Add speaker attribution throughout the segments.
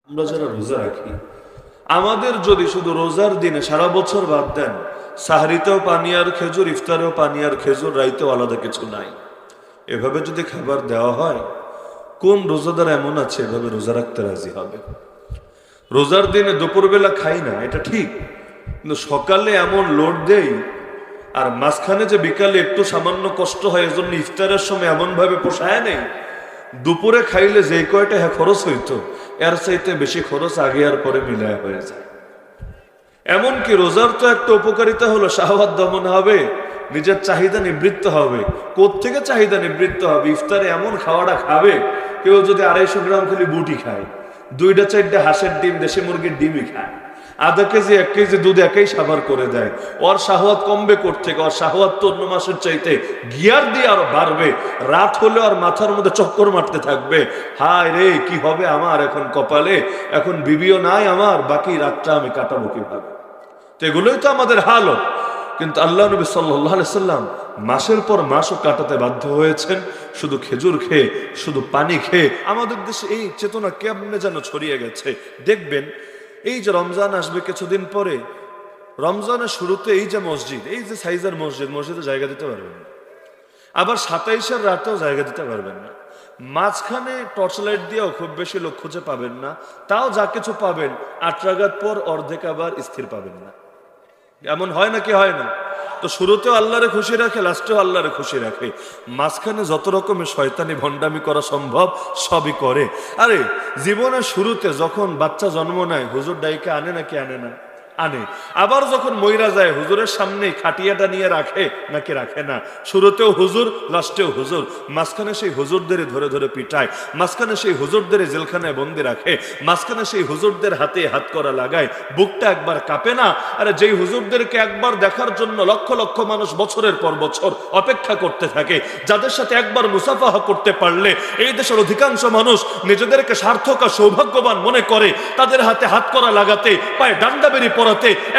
Speaker 1: আমরা যারা রোজা রাখি, আমাদের যদি শুধু রোজার দিনে সারা বছর বাদ দেন, সাহরিতেও পানি আর খেজুর, ইফতারেও পানি আর খেজুর, রাইতেও আলাদা কিছু নাই, এভাবে যদি খাবার দেওয়া হয়, কোন রোজাদার এমন আছে এভাবে রোজা রাখতে রাজি হবে? রোজার দিনে দুপুরবেলা খাই না, এটা ঠিক, কিন্তু সকালে এমন লোড দেই, আর মাঝখানে যে বিকালে একটু সামান্য কষ্ট হয়, এজন্য ইফতারের সময় এমন ভাবে পোষায় নেই, দুপুরে খাইলে যে কয়টা খরচ হইতো এর চাইতে বেশি খরচ আগে আর পরে মিলায় হয়ে যায়। এমনকি রোজার তো একটা উপকারিতা হলো শাহওয়াত দমন হবে, নিজের চাহিদা নিবৃত্ত হবে। কোত্থেকে চাহিদা নিবৃত্ত হবে? ইফতারে এমন খাওয়াটা খাবে, কেউ যদি 250 গ্রাম খালি বুটি খায়, 2-4টা হাঁসের ডিম, দেশি মুরগির ডিমই খায়, আধা কেজি 1 কেজি দুধ একাই সাবার করে দেয়, ওর শাহওয়াত কমবে কোত্থেকে? ওর শাহওয়াত তো অন্য মাসের চাইতে গিয়ার দিয়ে আরো বাড়বে। রাত হলে আর মাথার মধ্যে চক্কর মারতে থাকবে, হায় রে কি হবে আমার এখন কপালে, এখন বিবিও নাই আমার, বাকি রাতটা আমি কাটাবো কিভাবে? তো এগুলোই তো আমাদের হালত। কিন্তু আল্লাহ নবী সাল্লাল্লাহু আলাইহি সাল্লাম মাসের পর মাসও কাটাতে বাধ্য হয়েছেন শুধু খেজুর খেয়ে, শুধু পানি খেয়ে। আমাদের দেশে এই চেতনা কেমনে যেন ছড়িয়ে গেছে। দেখবেন এই যে রমজান আসবে কিছুদিন পরে, রমজানের শুরুতে এই যে মসজিদ, এই যে সাইজের মসজিদ, মসজিদে জায়গা দিতে পারবেন না, আবার 27-এর রাতেও জায়গা দিতে পারবেন না, মাঝখানে টর্চ লাইট দিয়েও খুব বেশি লোক খুঁজে পাবেন না, তাও যা কিছু পাবেন 8 রাকাত পর অর্ধেক আবার স্থির পাবেন না। এমন হয় নাকি হয় না? তো শুরুতেও আল্লাহরে খুশি রাখে, লাস্টেও আল্লাহরে খুশি রাখে, মাঝখানে যত রকমের শয়তানি ভণ্ডামি করা সম্ভব সবই করে। আরে জীবনের শুরুতে যখন বাচ্চা জন্ম নেয়, হুজুর ডাইকে আনে নাকি আনে না? আনে। আবার যখন মইরা যায়, হুজুরের সামনে খাটিয়াটা নিয়ে রাখে নাকি রাখে না? শুরুতেও হুজুর, লাস্টেও হুজুর, মাঝখানে সেই হুজুরদের ধরে ধরে পিটায়, মাঝখানে সেই হুজুরদের জেলখানায় বন্দি রাখে, মাঝখানে সেই হুজুরদের হাতে হাত করা লাগায়। বুকটা একবার কাঁপে না? আরে যেই হুজুরদেরকে একবার দেখার জন্য লক্ষ লক্ষ মানুষ বছরের পর বছর অপেক্ষা করতে থাকে, যাদের সাথে একবার মুসাফাহা করতে পারলে এই দেশের অধিকাংশ মানুষ নিজেদেরকে সার্থক আর সৌভাগ্যবান মনে করে, তাদের হাতে হাত করা লাগাতে, পায়ে ডান্ডা বেরি পরাতে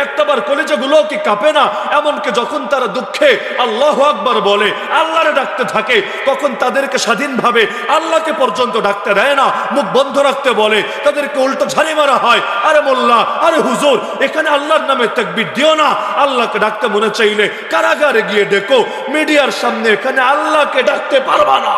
Speaker 1: একটাবার কলিজাগুলো কি কাঁপে না? এমনকি যখন তারা দুঃখে আল্লাহু আকবার বলে, আল্লাহরে ডাকতে থাকে, তখন তাদেরকে স্বাধীনভাবে আল্লাহকে পর্যন্ত ডাকতে দেয় না, মুখ বন্ধ রাখতে বলে, তাদেরকে উল্টো ঝাড়ি মারা হয়। আরে মোল্লা, আরে হুজুর, এখানে আল্লাহর নামে তাকবীর দিও না, আল্লাহকে ডাকতে মনে চাইলে কারাগারে গিয়ে ডেকো, মিডিয়ার সামনে এখানে আল্লাহকে ডাকতে পারবা না।